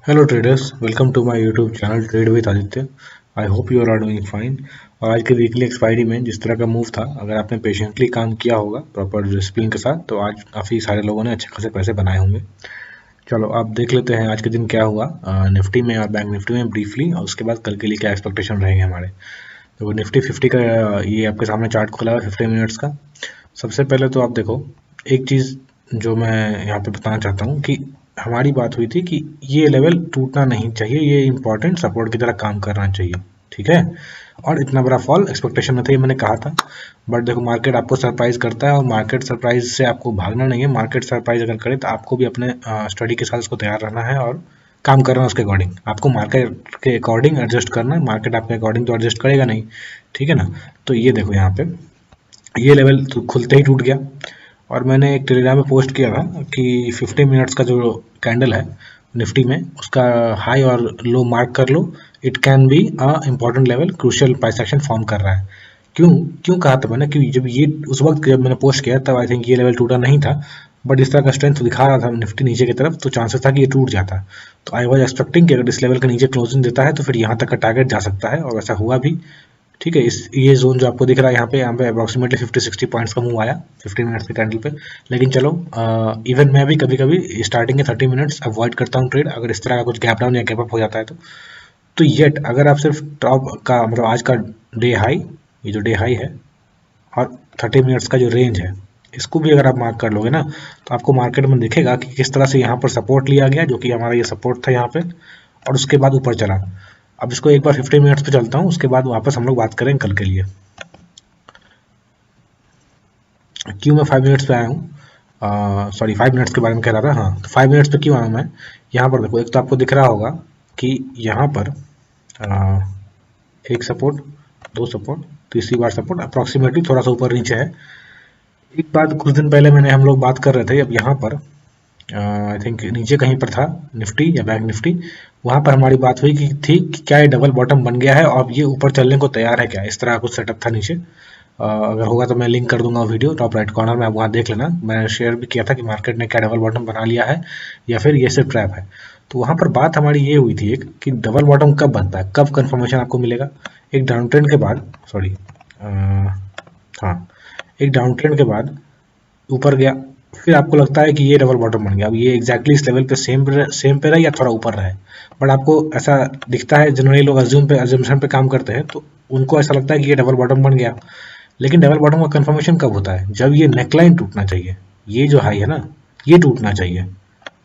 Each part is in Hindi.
Hello traders, welcome to my YouTube channel trade with Aditya. I hope you are doing fine. और आज के वीकली एक्सपायरी में जिस तरह का मूव था, अगर आपने पेशेंटली काम किया होगा प्रॉपर डिसिप्लिन के साथ, तो आज काफ़ी सारे लोगों ने अच्छे खासे पैसे बनाए होंगे। चलो आप देख लेते हैं आज के दिन क्या हुआ निफ्टी में और बैंक निफ्टी में ब्रीफली, और उसके बाद कल के लिए क्या एक्सपेक्टेशन रहेंगे हमारे। तो निफ्टी 50 का ये आपके सामने चार्ट खुला है 50 मिनट्स का। सबसे पहले तो आप देखो, एक चीज़ जो मैं यहाँ पे बताना चाहता हूँ कि हमारी बात हुई थी कि ये लेवल टूटना नहीं चाहिए, ये इंपॉर्टेंट सपोर्ट की तरह काम करना चाहिए, ठीक है। और इतना बड़ा फॉल एक्सपेक्टेशन में था, ये मैंने कहा था। बट देखो, मार्केट आपको सरप्राइज करता है, और मार्केट सरप्राइज से आपको भागना नहीं है। मार्केट सरप्राइज अगर करे तो आपको भी अपने स्टडी के साथ उसको तैयार रहना है और काम करना है उसके अकॉर्डिंग। आपको मार्केट के अकॉर्डिंग एडजस्ट करना है, मार्केट आपके अकॉर्डिंग तो एडजस्ट करेगा नहीं, ठीक है ना। तो ये देखो, यहाँ पे ये लेवल तो खुलते ही टूट गया। और मैंने एक टेलीग्राम में पोस्ट किया था कि 50 मिनट्स का जो कैंडल है निफ्टी में, उसका हाई और लो मार्क कर लो। It can be a important level, crucial price action form कर रहा है। क्यों क्यों कहा था मैंने, क्योंकि जब ये उस वक्त जब मैंने पोस्ट किया तब आई थिंक ये लेवल टूटा नहीं था, बट इस तरह का स्ट्रेंथ दिखा रहा था निफ्टी नीचे की तरफ, तो चांसेस था कि ये टूट जाता। तो आई वॉज एक्सपेक्टिंग कि अगर इस लेवल के नीचे क्लोजिंग देता है तो फिर यहाँ तक का टारगेट जा सकता है, और वैसा हुआ भी, ठीक है। इस ये जोन जो आपको दिख रहा है यहाँ पे अप्रोक्सीमेटली 50-60 पॉइंट्स का मूव आया 50 मिनट्स के कैंडल पे। लेकिन चलो, इवन मैं भी कभी कभी स्टार्टिंग के 30 मिनट्स अवॉइड करता हूँ ट्रेड, अगर इस तरह का कुछ गैप डाउन या गैप अप हो जाता है तो येट अगर आप सिर्फ टॉप का मतलब आज का डे हाई, ये जो डे हाई है और 30 मिनट्स का जो रेंज है, इसको भी अगर आप मार्क कर लोगे ना, तो आपको मार्केट में दिखेगा कि किस तरह से यहाँ पर सपोर्ट लिया गया, जो कि हमारा ये सपोर्ट था यहाँ पे, और उसके बाद ऊपर चला। अब इसको एक बार 50 मिनट्स पे चलता हूँ, उसके बाद वापस हम लोग बात करेंगे कल के लिए। क्यों मैं 5 मिनट्स पे आया हूँ, सॉरी 5 मिनट्स के बारे में कह रहा था। हाँ, तो 5 मिनट्स पे क्यों आया मैं, यहाँ पर देखो, एक तो आपको दिख रहा होगा कि यहाँ पर एक सपोर्ट, दो सपोर्ट, तीसरी बार सपोर्ट, अप्रॉक्सीमेटली थोड़ा सा ऊपर नीचे है। एक बात कुछ दिन पहले हम लोग बात कर रहे थे, अब यहाँ पर आई थिंक नीचे कहीं पर था निफ्टी या बैंक निफ्टी, वहाँ पर हमारी बात हुई कि क्या ये डबल बॉटम बन गया है और ये ऊपर चलने को तैयार है क्या, इस तरह का कुछ सेटअप था नीचे। अगर होगा तो मैं लिंक कर दूंगा वीडियो टॉप राइट कॉर्नर में, आप वहाँ देख लेना। मैंने शेयर भी किया था कि मार्केट ने क्या डबल बॉटम बना लिया है या फिर ये सिर्फ ट्रैप है। तो वहाँ पर बात हमारी ये हुई थी एक, कि डबल बॉटम कब बनता है, कब कंफर्मेशन आपको मिलेगा। एक डाउन ट्रेंड के बाद, सॉरी हाँ, एक डाउन ट्रेंड के बाद ऊपर गया, फिर आपको लगता है कि ये डबल बॉटम बन गया। अब ये एग्जैक्टली इस लेवल पे सेम पे रहे या थोड़ा ऊपर रहे, बट आपको ऐसा दिखता है, जनरली लोग अज्यूमशन पे काम करते हैं, तो उनको ऐसा लगता है कि ये डबल बॉटम बन गया। लेकिन डबल बॉटम का कंफर्मेशन कब होता है, जब ये नेकलाइन टूटना चाहिए, ये जो हाई है ना, ये टूटना चाहिए।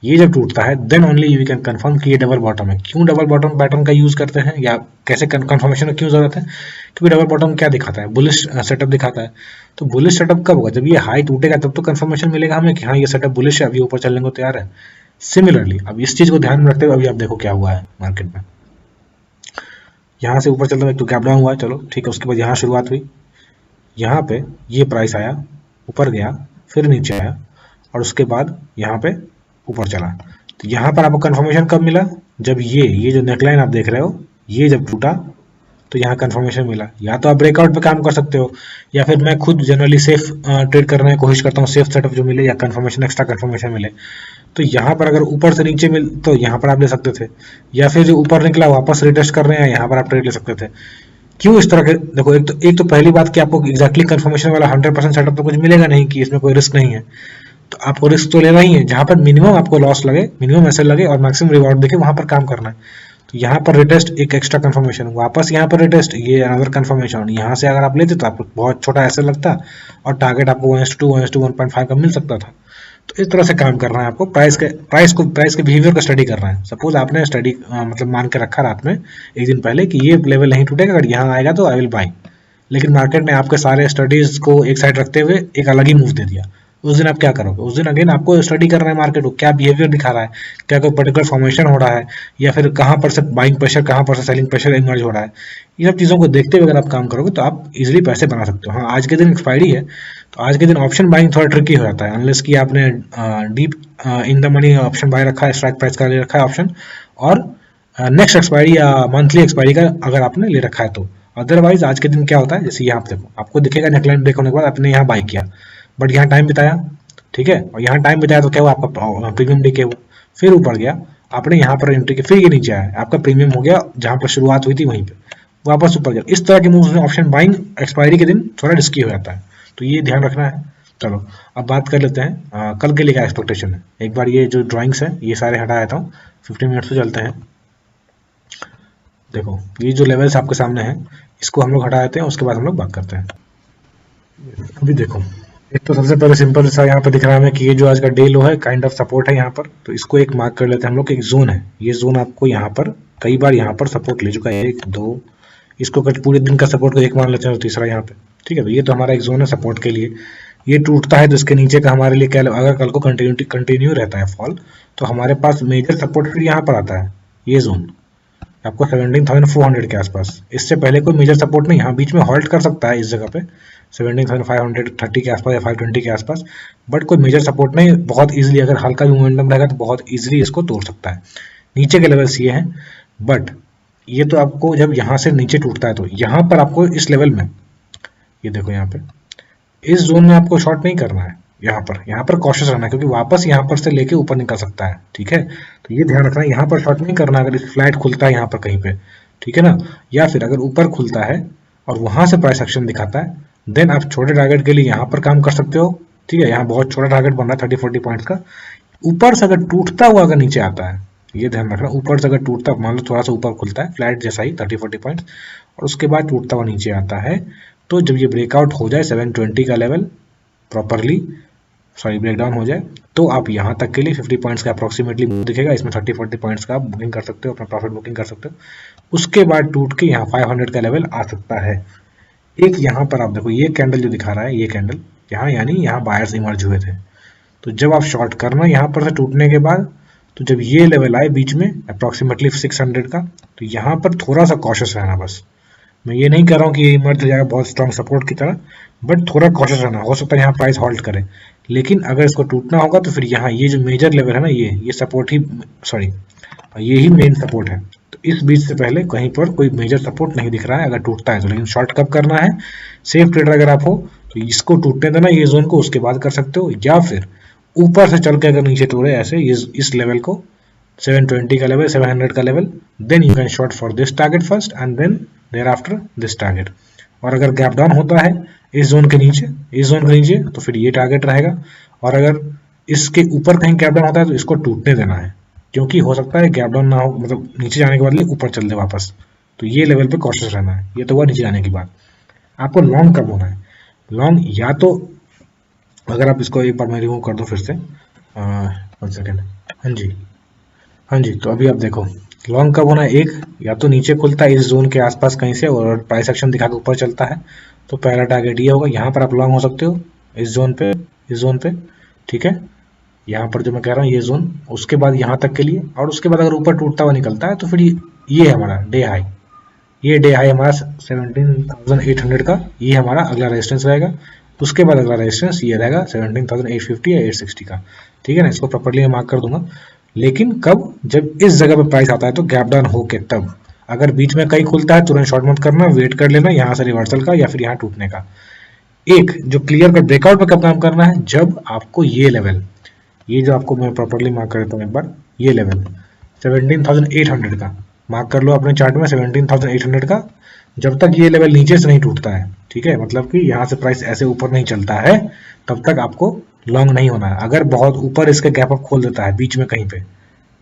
ये जब टूटता है then only you can confirm कि ये डबल बॉटम है। क्यों डबल बॉटम पैटर्न का यूज करते हैं, या कैसे कंफर्मेशन में क्यों जरूरत है, क्योंकि डबल बॉटम क्या दिखाता है, बुलिश सेटअप दिखाता है। तो बुलिश सेटअप कब होगा, जब ये हाई टूटेगा तब तो कंफर्मेशन मिलेगा हमें कि हाँ ये सेटअप बुलिश है, अभी ऊपर चलने को तैयार है। सिमिलरली अब इस चीज को ध्यान में रखते हुए अभी आप देखो क्या हुआ है मार्केट में। यहाँ से ऊपर चलता है, एक तो गैप डाउन हुआ, चलो ठीक है। उसके बाद यहाँ शुरुआत हुई, यहाँ पे ये प्राइस आया, ऊपर गया, फिर नीचे आया, और उसके बाद यहाँ पे ऊपर चला। तो यहाँ पर आपको कंफर्मेशन कब मिला, जब ये जो नेकलाइन आप देख रहे हो, ये जब टूटा तो यहाँ कंफर्मेशन मिला। या तो आप ब्रेकआउट पे काम कर सकते हो, या फिर मैं खुद जनरली सेफ ट्रेड करने की कोशिश करता हूँ, सेफ सेटअप जो मिले, या कंफर्मेशन एक्स्ट्रा कंफर्मेशन मिले। तो यहाँ पर अगर ऊपर से नीचे मिल तो यहाँ पर आप ले सकते थे, या फिर जो ऊपर निकला वापस रिटेस्ट कर रहे हैं, यहाँ पर आप ट्रेड ले सकते थे। क्यों इस तरह के, देखो एक तो पहली बात कि आपको एग्जैक्टली कंफर्मेशन वाला 100% सेटअप तो कुछ मिलेगा नहीं, कि इसमें कोई रिस्क नहीं है। तो आपको रिस्क तो लेना ही है, जहाँ पर मिनिमम आपको लॉस लगे, मिनिमम एसएल लगे और मैक्सिमम रिवॉर्ड देखे, वहां पर काम करना है। तो यहाँ पर रिटेस्ट एक एक्स्ट्रा कंफर्मेशन, वापस यहाँ पर रिटेस्ट, ये अनदर कंफर्मेशन। यहाँ से अगर आप लेते तो आपको बहुत छोटा एसएल लगता और टारगेट आपको 1:2 1:2 1.5 का मिल सकता था। तो इस तरह से काम करना है आपको, प्राइस के बिहेवियर का स्टडी करना है। सपोज आपने स्टडी मतलब मान के रखा रात में एक दिन पहले कि ये लेवल नहीं टूटेगा, अगर यहाँ आएगा तो आई विल बाई। लेकिन मार्केट ने आपके सारे स्टडीज को एक साइड रखते हुए एक अलग ही मूव दे दिया। उस दिन आप क्या करोगे, उस दिन अगेन आपको स्टडी करना है मार्केट को, क्या बिहेवियर दिखा रहा है, क्या कोई पर्टिकुलर फॉर्मेशन हो रहा है, या फिर कहाँ पर से बाइंग प्रेशर, कहाँ पर से सेलिंग प्रेशर इमर्ज हो रहा है। ये सब चीज़ों को देखते हुए अगर आप काम करोगे तो आप इजीली पैसे बना सकते हो। हाँ, आज के दिन एक्सपायरी है, तो आज के दिन ऑप्शन बाइंग थोड़ा ट्रिकी हो जाता है, अनलेस कि आपने deep in the money option buy रखा है, स्ट्राइक प्राइस का ले रखा है ऑप्शन, और नेक्स्ट एक्सपायरी या मंथली एक्सपायरी का अगर आपने ले रखा है तो। अदरवाइज आज के दिन क्या होता है, जैसे यहाँ पे देखो, आपको दिखेगा नेकलाइन ब्रेक होने के बाद आपने यहाँ बाई किया, बट यहाँ टाइम बिताया, ठीक है, और यहाँ टाइम बिताया तो क्या हुआ, आपका प्रीमियम डीके हुआ, फिर ऊपर गया आपने यहाँ पर एंट्री की, फिर ये नीचे आया, आपका प्रीमियम हो गया जहां पर शुरुआत हुई थी वहीं पे, वापस ऊपर गया। इस तरह के मूव्स में ऑप्शन बाइंग एक्सपायरी के दिन थोड़ा रिस्की हो जाता है, तो ये ध्यान रखना है। चलो अब बात कर लेते हैं कल के लिए क्या एक्सपेक्टेशन है। एक बार ये जो ड्राइंग्स है ये सारे हटा देता हूँ, 15 मिनट से चलते हैं। देखो ये जो लेवल्स आपके सामने हैं इसको हम लोग हटा देते हैं, उसके बाद हम लोग बात करते हैं। अभी देखो एक तो सबसे पहले सिंपल सा यहाँ पे दिख रहा है हमें कि ये जो आज का डे लो है काइंड ऑफ सपोर्ट है यहाँ पर, तो इसको एक मार्क कर लेते हैं हम लोग। एक जोन है, ये जोन आपको यहाँ पर कई बार यहाँ पर सपोर्ट ले चुका है, 1 2, इसको पूरे दिन का सपोर्ट को एक मान लेते हैं, तो तीसरा यहाँ पे, ठीक है। तो ये तो हमारा एक जोन है सपोर्ट के लिए। ये टूटता है तो इसके नीचे का हमारे लिए क्या, अगर कल को कंटिन्यू रहता है फॉल, तो हमारे पास मेजर सपोर्ट फिर यहाँ पर आता है, ये जोन आपको 17,400 के आसपास। इससे पहले कोई मेजर सपोर्ट नहीं, यहाँ बीच में हॉल्ट कर सकता है इस जगह पे 17,530 के आसपास या 520 के आसपास, बट कोई मेजर सपोर्ट नहीं। बहुत इजीली अगर हल्का भी मोमेंटम रहेगा तो बहुत इजीली इसको तोड़ सकता है। नीचे के लेवल्स ये हैं, बट ये तो आपको जब यहाँ से नीचे टूटता है तो यहाँ पर आपको इस लेवल में, ये देखो यहाँ पे इस जोन में आपको शॉर्ट नहीं करना है, यहाँ पर कॉशियस रहना है, क्योंकि वापस यहाँ पर से लेके ऊपर निकल सकता है, ठीक है। तो ये ध्यान रखना है, यहाँ पर शॉर्ट नहीं करना अगर इस फ्लैट खुलता है यहाँ पर कहीं पे, ठीक है ना। या फिर अगर ऊपर खुलता है और वहां से प्राइस एक्शन दिखाता है, देन आप छोटे टारगेट के लिए यहाँ पर काम कर सकते हो, ठीक है। यहाँ बहुत छोटा टारगेट बन रहा है 30-40 पॉइंट्स का। ऊपर से अगर टूटता हुआ अगर नीचे आता है, ये ध्यान रखना, ऊपर से अगर टूटता, मान लो थोड़ा सा ऊपर खुलता है फ्लैट जैसा ही 30-40 पॉइंट्स, और उसके बाद टूटता हुआ नीचे आता है, तो जब ये ब्रेकआउट हो जाए 720 का लेवल प्रॉपरली, ब्रेकडाउन हो जाए, तो आप यहाँ तक के लिए 50 पॉइंट्स का अप्रोक्सीमेटली दिखेगा, इसमें 30-40 पॉइंट्स का आप बुकिंग कर सकते हो, अपना प्रॉफिट बुकिंग कर सकते हो। उसके बाद टूट के यहाँ 500 का लेवल आ सकता है। एक यहाँ पर आप देखो ये कैंडल जो दिखा रहा है, ये कैंडल यहाँ, यानी यहाँ बायर्स इमर्ज हुए थे, तो जब आप शॉर्ट करना यहाँ पर से टूटने के बाद, तो जब ये लेवल आए बीच में अप्रोक्सीमेटली 600 का, तो यहाँ पर थोड़ा सा कॉशियस रहना। बस मैं ये नहीं कर रहा हूँ कि ये इमर्ज हो जाएगा बहुत स्ट्रॉन्ग सपोर्ट की तरह, बट थोड़ा कॉशियस रहना। हो सकता है यहाँ प्राइस हॉल्ट करे, लेकिन अगर इसको टूटना होगा तो फिर यहाँ ये जो मेजर लेवल है ना, ये सपोर्ट ही, ये ही मेन सपोर्ट है। तो इस बीच से पहले कहीं पर कोई मेजर सपोर्ट नहीं दिख रहा है अगर टूटता है तो। लेकिन शॉर्ट कब करना है, सेफ ट्रेडर अगर आप हो तो इसको टूटने देना ये जोन को, उसके बाद कर सकते हो। या फिर ऊपर से चल के अगर नीचे तोड़े ऐसे इस लेवल को 720 का लेवल, 700 का level, then you can short for this target first and then there after this target. और अगर गैप डाउन होता है इस जोन के नीचे, तो फिर ये टारगेट रहेगा। और अगर इसके ऊपर कहीं गैप डाउन होता है तो इसको टूटने देना है, क्योंकि हो सकता है गैप डाउन ना हो, मतलब नीचे जाने के बाद ऊपर चल दे वापस, तो ये लेवल पे कॉशियस रहना है। ये तो हुआ नीचे जाने की बात। आपको लॉन्ग कब होना है, लॉन्ग या तो अगर आप इसको एक बार मैं रिमूव कर दूं फिर से, 1 सेकेंड, हाँ जी, तो अभी आप देखो लॉन्ग कब होना है, एक या तो नीचे खुलता है इस जोन के आसपास कहीं से और प्राइस एक्शन दिखा के ऊपर चलता है, तो पहला टारगेट ये होगा। यहाँ पर आप लॉन्ग हो सकते हो इस जोन पे, ठीक है, यहाँ पर जो मैं कह रहा हूँ ये जोन, उसके बाद यहाँ तक के लिए। और उसके बाद अगर ऊपर टूटता हुआ निकलता है तो फिर ये है हमारा डे हाई, ये डे हाई हमारा 17,800 का, ये हमारा अगला रेजिस्टेंस रहेगा। उसके बाद अगला रेजिस्टेंस ये रहेगा 17,850 या 860 का, ठीक है ना। इसको प्रॉपर्ली मैं मार्क कर दूंगा। लेकिन कब, जब इस जगह पे प्राइस आता है तो गैप डाउन होके तब। अगर बीच में कहीं खुलता है तुरंत शॉर्ट मत करना, वेट कर लेना यहाँ से रिवर्सल का या फिर यहाँ टूटने का। एक जो क्लियर कट ब्रेकआउट पे कब काम करना है, जब आपको ये लेवल, ये जो आपको मैं प्रॉपर्ली मार्क कर देता हूँ एक बार, ये लेवल 17,800 का मार्क कर लो अपने चार्ट में, 17,800 का। जब तक ये लेवल नीचे से नहीं टूटता है, ठीक है, मतलब कि यहाँ से प्राइस ऐसे ऊपर नहीं चलता है, तब तक आपको लॉन्ग नहीं होना है। अगर बहुत ऊपर इसके गैप अप खोल देता है बीच में कहीं पे,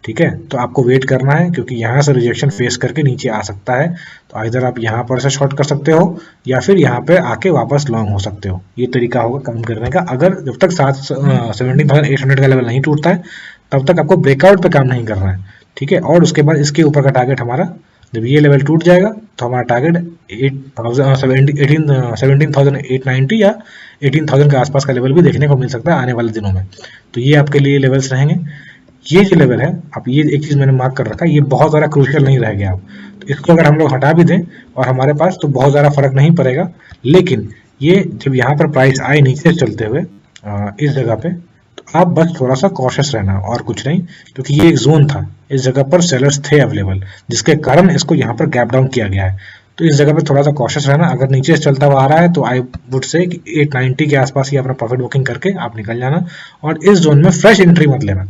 ठीक है, तो आपको वेट करना है, क्योंकि यहाँ से रिजेक्शन फेस करके नीचे आ सकता है। तो इधर आप यहाँ पर से शॉर्ट कर सकते हो या फिर यहाँ पे आके वापस लॉन्ग हो सकते हो। ये तरीका होगा काम करने का। अगर जब तक 17,800 का लेवल नहीं टूटता है तब तक आपको ब्रेकआउट पे काम नहीं करना है, ठीक है। और उसके बाद इसके ऊपर का टारगेट हमारा, जब ये लेवल टूट जाएगा तो हमारा टारगेट 17,890 या 18,000 के आसपास का लेवल भी देखने को मिल सकता है आने वाले दिनों में। तो ये आपके लिए लेवल्स रहेंगे। ये जो लेवल है, आप ये एक चीज मैंने मार्क कर रखा है, ये बहुत ज़्यादा क्रूशियल नहीं रह गया। आप तो इसको अगर हम लोग हटा भी दें और हमारे पास, तो बहुत ज़्यादा फर्क नहीं पड़ेगा। लेकिन ये जब यहाँ पर प्राइस आए नीचे चलते हुए इस जगह पे, तो आप बस थोड़ा सा कॉशियस रहना और कुछ नहीं, क्योंकि ये एक जोन था, इस जगह पर सेलर्स थे अवेलेबल, जिसके कारण इसको यहाँ पर गैप डाउन किया गया है। तो इस जगह पे थोड़ा सा कॉशियस रहना। अगर नीचे से चलता हुआ आ रहा है तो आई वुड से 890 के आसपास ही अपना प्रॉफिट बुकिंग करके आप निकल जाना, और इस जोन में फ्रेश एंट्री मत लेना।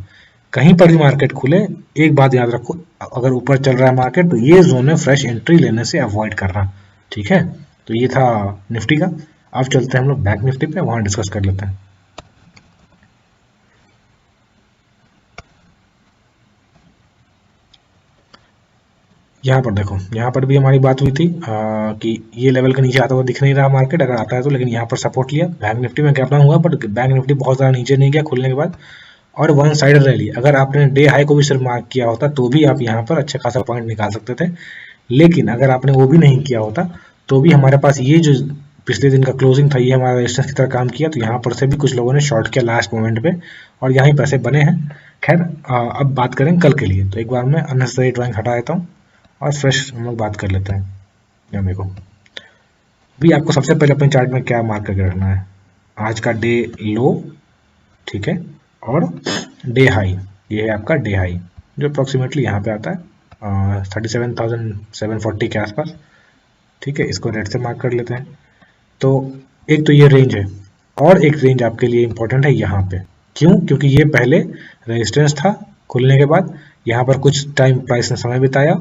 कहीं पर भी मार्केट खुले, एक बात याद रखो, अगर ऊपर चल रहा है मार्केट तो ये जोन में फ्रेश एंट्री लेने से अवॉइड करना, ठीक है। तो ये था निफ्टी का। अब चलते हैं हम लोग बैंक निफ्टी पे, वहां डिस्कस कर लेते हैं। यहाँ पर देखो, यहाँ पर भी हमारी बात हुई थी कि ये लेवल के नीचे आता हुआ दिख नहीं रहा मार्केट, अगर आता है तो, लेकिन यहाँ पर सपोर्ट लिया। बैंक निफ्टी में गैप डाउन हुआ, बट बैंक निफ्टी बहुत ज़्यादा नीचे नहीं गया खुलने के बाद, और वन साइड रैली। अगर आपने डे हाई को भी सिर्फ मार्क किया होता तो भी आप यहाँ पर अच्छे खासा पॉइंट निकाल सकते थे, लेकिन अगर आपने वो भी नहीं किया होता तो भी हमारे पास ये जो पिछले दिन का क्लोजिंग था ये हमारा रेजिस्टेंस की तरह काम किया। तो यहाँ पर से भी कुछ लोगों ने शॉर्ट किया लास्ट मोमेंट पे, और यहाँ ही पैसे बने हैं। खैर अब बात करें कल के लिए, तो एक बार मैं अननेसेसरी ड्राइंग हटा देता हूँ और फ्रेश हम लोग बात कर लेते हैं। यहाँ देखो, भी आपको सबसे पहले अपने चार्ट में क्या मार्क करके रखना है, आज का डे लो, ठीक है, और डे हाई, ये है आपका डे हाई जो अप्रोक्सीमेटली यहाँ पे आता है 37,740 के आसपास, ठीक है। इसको रेड से मार्क कर लेते हैं। तो एक तो ये रेंज है, और एक रेंज आपके लिए इंपॉर्टेंट है यहाँ पे। क्यों? क्योंकि ये पहले रेजिस्टेंस था, खुलने के बाद यहाँ पर कुछ टाइम प्राइस ने समय बिताया,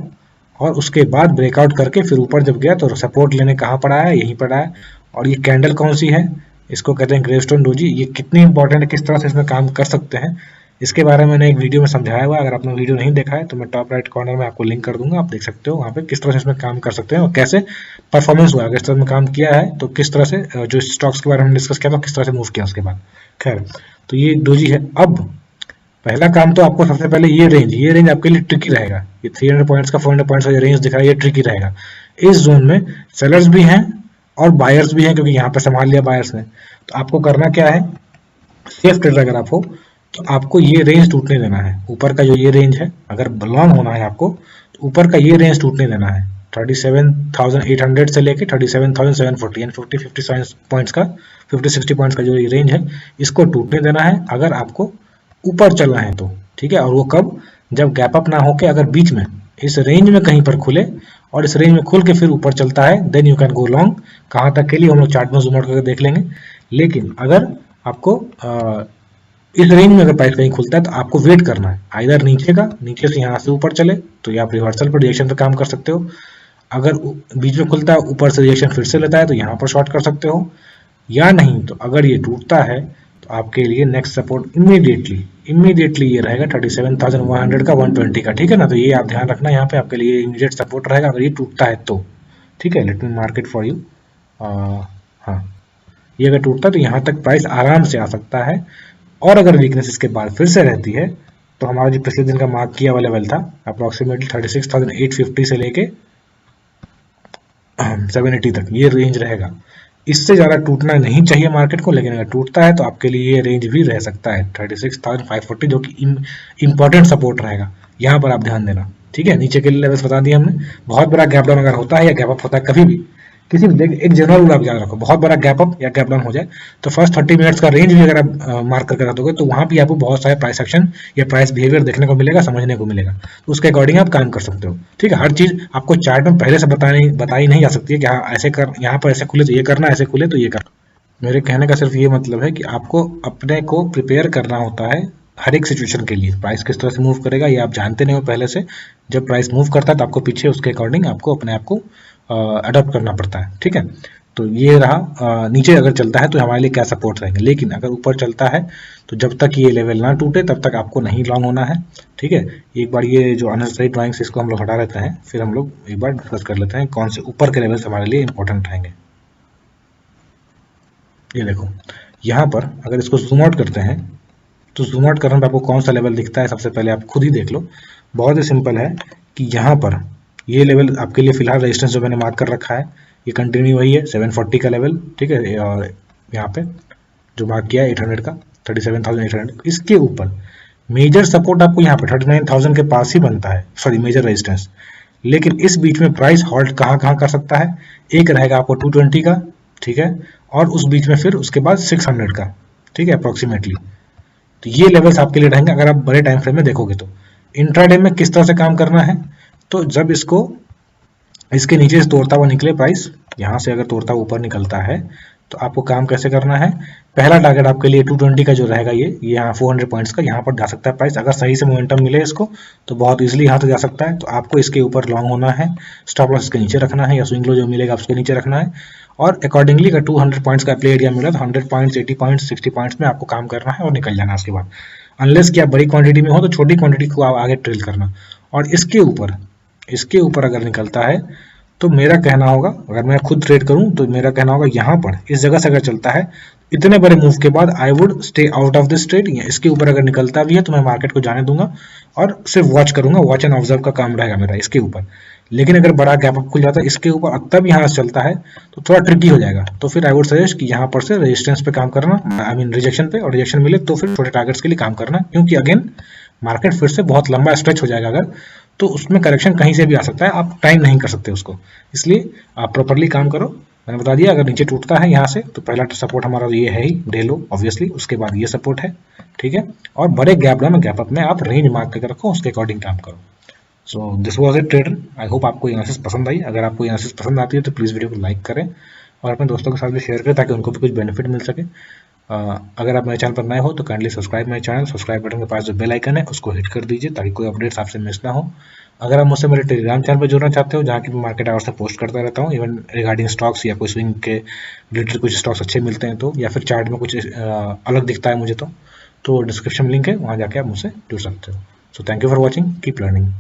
और उसके बाद ब्रेकआउट करके फिर ऊपर जब गया तो सपोर्ट लेने कहाँ पर आया, यहीं पर आया। और ये कैंडल कौन सी है, इसको कहते हैं ग्रेवस्टोन डोजी। ये कितनी इंपॉर्टेंट है, किस तरह से इसमें काम कर सकते हैं, इसके बारे में मैंने एक वीडियो में समझाया हुआ है। अगर आपने वीडियो नहीं देखा है तो मैं टॉप राइट कॉर्नर में आपको लिंक कर दूंगा, आप देख सकते हो वहाँ पे किस तरह से इसमें काम कर सकते हैं और कैसे परफॉर्मेंस हुआ है, किस तरह में काम किया है, तो किस तरह से जो स्टॉक्स के बारे में डिस्कस किया था किस तरह से मूव किया उसके बाद। खैर, तो ये डोजी है। अब पहला काम तो आपको सबसे पहले ये रेंज आपके लिए ट्रिकी रहेगा। ये 300 पॉइंट्स का 400 पॉइंट्स का जो रेंज दिख रहा है ये ट्रिकी रहेगा। इस जोन में सेलर्स भी हैं और बायर्स भी हैं, क्योंकि यहाँ पे संभाल लिया बायर्स ने। तो आपको करना क्या है, सेफ ट्रेडर अगर आप हो तो आपको ये रेंज टूटने देना है। ऊपर का जो ये रेंज है, अगर लॉन्ग होना है आपको तो ऊपर का ये रेंज टूटने देना है। 37,800 से लेके 37,740 यानी 50-57 पॉइंट्स का 50-60 पॉइंट्स का जो ये रेंज है इसको टूटने देना है अगर आपको ऊपर चलना है तो, ठीक है। और वो कब, जब गैप अप ना होके अगर बीच में इस रेंज में कहीं पर खुले और इस रेंज में खुल के फिर ऊपर चलता है, then you can go long. कहाँ तक के लिए हम लोग चार्ट में जूम आउट करके देख लेंगे। लेकिन अगर आपको इस रेंज में अगर प्राइस कहीं खुलता है तो आपको वेट करना है, आइदर नीचे से यहाँ से ऊपर चले तो या आप रिवर्सल पर रिएक्शन पे काम कर सकते हो। अगर बीच में खुलता है ऊपर से रिएक्शन फिर से लेता है तो यहाँ पर शॉर्ट कर सकते हो, या नहीं तो अगर ये टूटता है तो आपके लिए नेक्स्ट सपोर्ट इमीडिएटली ये रहेगा 37,100 का 120 का, ठीक है ना। तो ये आप ध्यान रखना, यहाँ पे आपके लिए इमीडिएट सपोर्ट रहेगा अगर ये टूटता है तो, ठीक है। Let me mark it for you. हाँ, ये अगर टूटता है तो यहाँ तक प्राइस आराम से आ सकता है। और अगर वीकनेस इसके बाद फिर से रहती है तो हमारा जो पिछले दिन का मार्क किया वाला लेवल था अप्रोक्सीमेटली 36,850 से लेके 780 तक ये रेंज रहेगा। इससे ज़्यादा टूटना नहीं चाहिए मार्केट को, लेकिन अगर टूटता है तो आपके लिए ये रेंज भी रह सकता है 36,540, जो कि इंपॉर्टेंट सपोर्ट रहेगा। यहाँ पर आप ध्यान देना, ठीक है। नीचे के लिए लेवल्स बता दिए हमने। बहुत बड़ा गैप डाउन अगर होता है या गैप अप होता है कभी भी, किसी भी एक जनरल रूल आप याद रखो, बहुत बड़ा गैप अप या गैप डाउन हो जाए तो फर्स्ट 30 मिनट्स का रेंज भी अगर आप मार्क करके रख दोगे तो वहाँ भी आपको बहुत सारे प्राइस एक्शन या प्राइस बिहेवियर देखने को मिलेगा, समझने को मिलेगा। तो उसके अकॉर्डिंग आप काम कर सकते हो, ठीक है। हर चीज़ आपको चार्ट में पहले से बताई नहीं जा सकती है कि हाँ ऐसे कर, यहाँ पर ऐसे खुले तो ये करना, ऐसे खुले तो ये करना। मेरे कहने का सिर्फ ये मतलब है कि आपको अपने को प्रिपेयर करना होता है हर एक सिचुएशन के लिए। प्राइस किस तरह से मूव करेगा ये आप जानते नहीं हो पहले से। जब प्राइस मूव करता है तो आपको पीछे उसके अकॉर्डिंग आपको अपने आप को अडॉप्ट करना पड़ता है, ठीक है। तो ये रहा नीचे अगर चलता है तो हमारे लिए क्या सपोर्ट रहेंगे, लेकिन अगर ऊपर चलता है तो जब तक ये लेवल ना टूटे तब तक आपको नहीं लॉन्ग होना है, ठीक है। एक बार ये जो अननेसेसरी ड्राइंग्स इसको हम लोग हटा लेते हैं, फिर हम लोग एक बार डिस्कस कर लेते हैं कौन से ऊपर के लेवल्स हमारे लिए इंपॉर्टेंट रहेंगे। ये देखो, यहाँ पर अगर इसको जूम आउट करते हैं तो जूम आउट करने पर आपको कौन सा लेवल दिखता है सबसे पहले आप खुद ही देख लो। बहुत ही सिंपल है कि यहाँ पर ये लेवल आपके लिए फिलहाल रेजिस्टेंस जो मैंने मार्क कर रखा है ये कंटिन्यू वही है 740 का लेवल, ठीक है। और यहाँ पे जो मार्क किया है 800 का 37,800, इसके ऊपर मेजर सपोर्ट आपको यहाँ पे 39,000 के पास ही बनता है, सॉरी मेजर रेजिस्टेंस। लेकिन इस बीच में प्राइस हॉल्ट कहाँ कर सकता है, एक रहेगा आपको 220 का, ठीक है, और उस बीच में फिर उसके बाद 600 का, ठीक है, अप्रोक्सीमेटली। तो ये लेवल्स आपके लिए रहेंगे अगर आप बड़े टाइम फ्रेम में देखोगे तो। इंट्राडे में किस तरह से काम करना है, तो जब इसको इसके नीचे से तोड़ता हुआ निकले प्राइस, यहाँ से अगर तोड़ता हुआ ऊपर निकलता है तो आपको काम कैसे करना है, पहला टारगेट आपके लिए 220 का जो रहेगा ये यहाँ 400 पॉइंट्स का, यहाँ पर जा सकता है प्राइस। अगर सही से मोमेंटम मिले इसको तो बहुत इजीली यहाँ तक जा सकता है। तो आपको इसके ऊपर लॉन्ग होना है, स्टॉप लॉस इसके नीचे रखना है, या स्विंग लो जो मिलेगा उसके नीचे रखना है। और अकॉर्डिंगली अगर 200 पॉइंट्स का प्ले एरिया मिला तो 100 पॉइंट्स, 80 पॉइंट्स, 60 पॉइंट्स में आपको काम करना है और निकल जाना उसके बाद। अनलेस कि आप बड़ी क्वांटिटी में हो तो छोटी क्वांटिटी को आप आगे ट्रेल करना। और इसके ऊपर अगर निकलता है तो मेरा कहना होगा, अगर मैं खुद ट्रेड करूं तो मेरा कहना होगा यहाँ पर इस जगह से अगर चलता है इतने बड़े मूव के बाद, I would stay out of this trade. इसके ऊपर अगर निकलता भी है तो मैं मार्केट को जाने दूंगा और सिर्फ वॉच करूंगा, वॉच एंड ऑब्जर्व का काम रहेगा मेरा इसके ऊपर। लेकिन अगर बड़ा गैप अप खुल जाता है इसके ऊपर तब यहाँ से चलता है तो थोड़ा ट्रिकी हो जाएगा। तो फिर आई वुड सजेस्ट कि यहाँ पर से रेजिस्टेंस पे काम करना, आई मीन रिजेक्शन पे, और रिजेक्शन मिले तो फिर छोटे टारगेट्स के लिए काम करना, क्योंकि अगेन मार्केट फिर से बहुत लंबा स्ट्रेच हो जाएगा अगर, तो उसमें करेक्शन कहीं से भी आ सकता है, आप टाइम नहीं कर सकते उसको। इसलिए आप प्रॉपरली काम करो। मैंने बता दिया अगर नीचे टूटता है यहाँ से तो पहला सपोर्ट हमारा ये है ही डे लो ऑब्वियसली, उसके बाद ये सपोर्ट है, ठीक है। और बड़े गैप डाउन गैप अप में आप रेंज मार्क करके रखो, उसके अकॉर्डिंग काम करो। So this was it trader, I hope आपको एनालिसिस पसंद आई। अगर आपको एनालिसिस पसंद आती है तो प्लीज़ वीडियो को लाइक करें और अपने दोस्तों के साथ भी शेयर करें ताकि उनको भी कुछ बेनिफिट मिल सके। अगर आप मेरे चैनल पर नए हो तो kindly subscribe my channel, subscribe button के पास जो बेल आइकन है उसको हिट कर दीजिए ताकि कोई अपडेट्स आपसे मिस ना हो। अगर आप मुझसे मेरे टेलीग्राम चैनल पर जुड़ना चाहते हो जहाँ की मैं मार्केट आवर्स से पोस्ट करता रहता हूँ, इवन रिगार्डिंग स्टॉक्स या कोई स्विंग के रिलेटेड कुछ स्टॉक्स अच्छे मिलते हैं तो, या फिर चार्ट में कुछ अलग दिखता है मुझे तो डिस्क्रिप्शन लिंक है, वहाँ जाके आप मुझसे जुड़ सकते हो। So thank you for watching, keep learning.